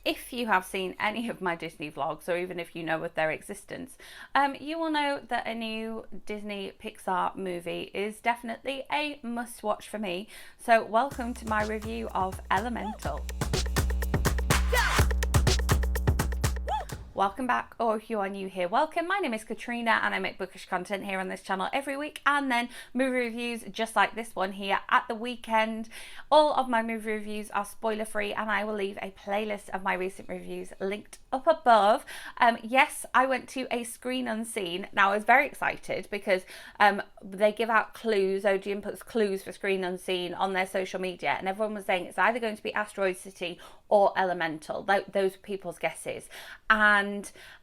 if you have seen any of my Disney vlogs, or even if you know of their existence, you will know that a new Disney Pixar movie is definitely a must-watch for me. So welcome to my review of Elemental. Welcome back, or if you are new here, welcome. My name is Katrina and I make bookish content here on this channel every week, and then movie reviews just like this one here at the weekend. All of my movie reviews are spoiler free, and I will leave a playlist of my recent reviews linked up above. Yes, I went to a screen unseen. Now I was very excited because they give out clues, OGN puts clues for screen unseen on their social media, and everyone was saying it's either going to be Asteroid City or Elemental. Those were people's guesses, and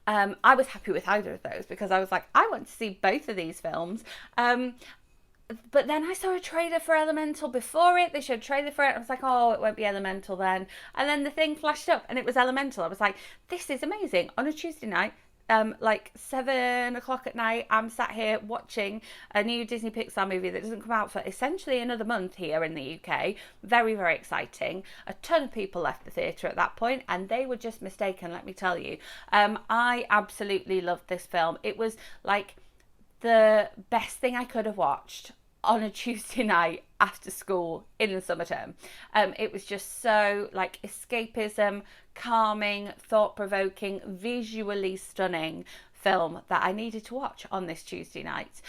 I was happy with either of those because I was like, I want to see both of these films. But then I saw a trailer for Elemental before it. They showed a trailer for it. I was like, oh, it won't be Elemental then. And then the thing flashed up and it was Elemental. I was like, this is amazing. On a Tuesday night, like 7 o'clock at night, I'm sat here watching a new Disney Pixar movie that doesn't come out for essentially another month here in the UK. Very, very exciting. A ton of people left the theatre at that point, and they were just mistaken, let me tell you. I absolutely loved this film. It was like the best thing I could have watched on a Tuesday night after school in the summer term. It was just so like escapism, calming, thought-provoking, visually stunning film that I needed to watch on this Tuesday night.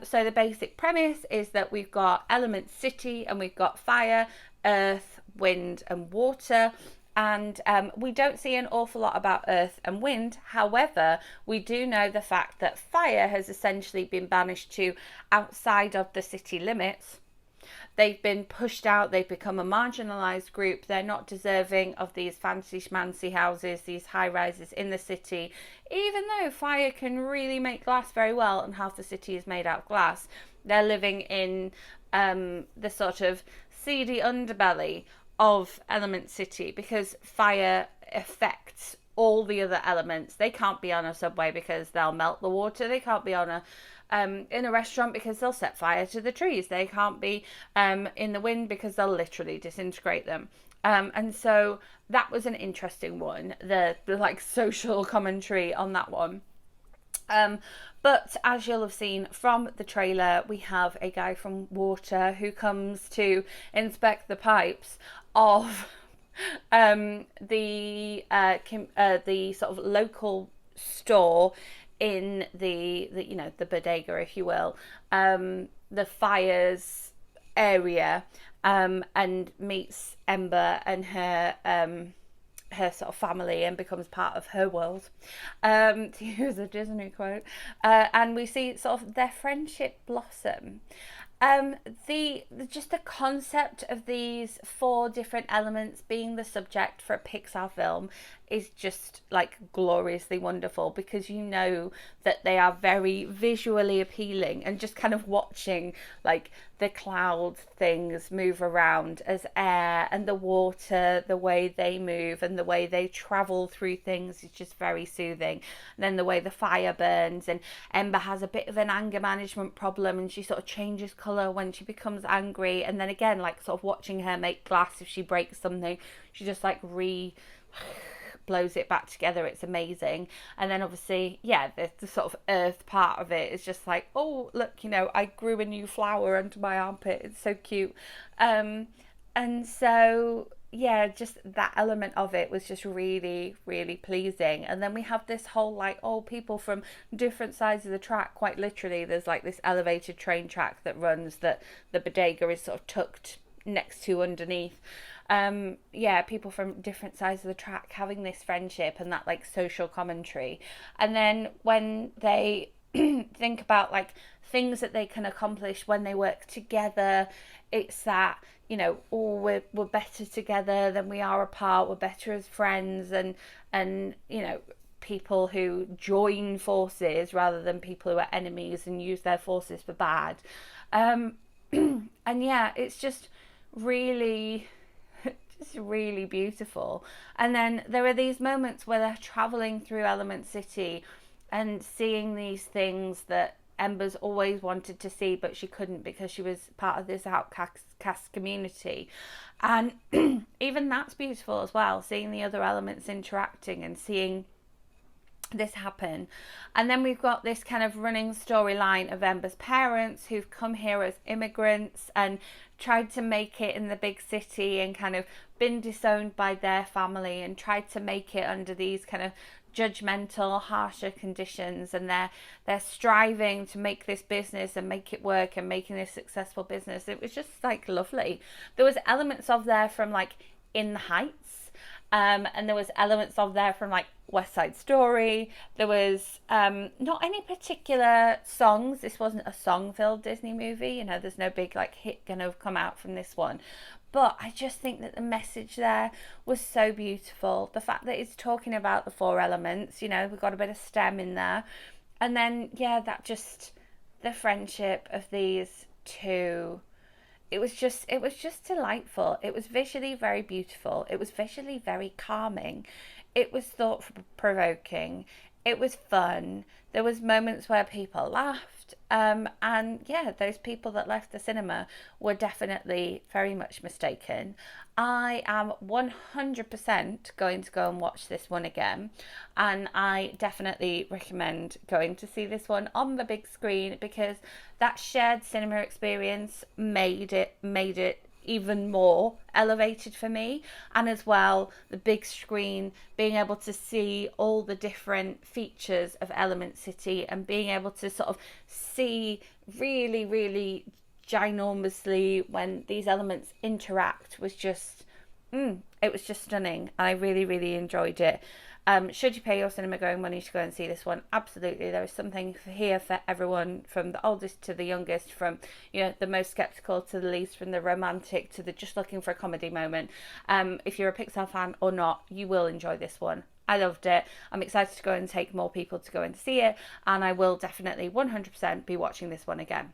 So the basic premise is that we've got Element City and we've got fire, earth, wind and water. And we don't see an awful lot about earth and wind. However, we do know the fact that fire has essentially been banished to outside of the city limits. They've been pushed out. They've become a marginalised group. They're not deserving of these fancy schmancy houses, these high rises in the city. Even though fire can really make glass very well and half the city is made out of glass, they're living in the sort of seedy underbelly of Element City because fire affects all the other elements. They can't be on a subway because they'll melt the water. They can't be on a in a restaurant because they'll set fire to the trees. They can't be in the wind because they'll literally disintegrate them. And so that was an interesting one, the like social commentary on that one. But as you'll have seen from the trailer, we have a guy from water who comes to inspect the pipes of the sort of local store in the you know, the bodega, if you will, the fires area, and meets Ember and her sort of family and becomes part of her world, to use a Disney quote, and we see sort of their friendship blossom. Just the concept of these 4 different elements being the subject for a Pixar film is just like gloriously wonderful, because you know that they are very visually appealing, and just kind of watching like the cloud things move around as air, and the water, the way they move and the way they travel through things is just very soothing. And then the way the fire burns, and Ember has a bit of an anger management problem and she sort of changes colour when she becomes angry, and then again, like sort of watching her make glass, if she breaks something she just like blows it back together. It's amazing. And then obviously, yeah, the sort of earth part of it is just like, oh look, you know, I grew a new flower under my armpit, it's so cute. And so yeah, just that element of it was just really, really pleasing. And then we have this whole like, oh, people from different sides of the track, quite literally there's like this elevated train track that runs, that the bodega is sort of tucked next to underneath. Yeah, people from different sides of the track having this friendship and that like social commentary. And then when they think about like things that they can accomplish when they work together, it's that, you know, oh, we're better together than we are apart, we're better as friends, and you know, people who join forces rather than people who are enemies and use their forces for bad. And yeah, it's just really beautiful. And then there are these moments where they're traveling through Element City and seeing these things that Ember's always wanted to see, but she couldn't because she was part of this outcast community. And even that's beautiful as well, seeing the other elements interacting and seeing this happen. And then we've got this kind of running storyline of Ember's parents who've come here as immigrants and tried to make it in the big city and kind of been disowned by their family and tried to make it under these kind of judgmental, harsher conditions, and they're striving to make this business and make it work and making this successful business. It was just like lovely. There was elements of there from like In the Heights, and there was elements of there from like West Side Story. There was not any particular songs. This wasn't a song-filled Disney movie. You know, there's no big like hit gonna come out from this one. But I just think that the message there was so beautiful. The fact that it's talking about the four elements, you know, we've got a bit of STEM in there. And then, yeah, that just, the friendship of these two, it was just delightful. It was visually very beautiful. It was visually very calming. It was thought-provoking. It was fun. There was moments where people laughed. And yeah, those people that left the cinema were definitely very much mistaken. I am 100% going to go and watch this one again. And I definitely recommend going to see this one on the big screen, because that shared cinema experience made it even more elevated for me. And as well, the big screen, being able to see all the different features of Element City and being able to sort of see really, really ginormously when these elements interact was just, it was just stunning. I really, really enjoyed it. Should you pay your cinema going money to go and see this one? Absolutely. There is something here for everyone, from the oldest to the youngest, from, you know, the most skeptical to the least, from the romantic to the just looking for a comedy moment. If you're a Pixar fan or not, you will enjoy this one. I loved it. I'm excited to go and take more people to go and see it, and I will definitely 100% be watching this one again.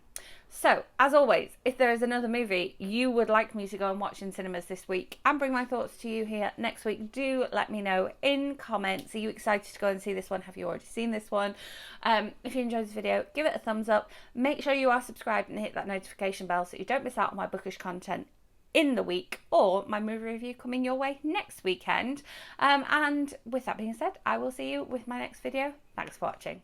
So, as always, if there is another movie you would like me to go and watch in cinemas this week and bring my thoughts to you here next week, do let me know in comments. Are you excited to go and see this one? Have you already seen this one? If you enjoyed this video, give it a thumbs up. Make sure you are subscribed and hit that notification bell so you don't miss out on my bookish content in the week or my movie review coming your way next weekend. And with that being said, I will see you with my next video. Thanks for watching.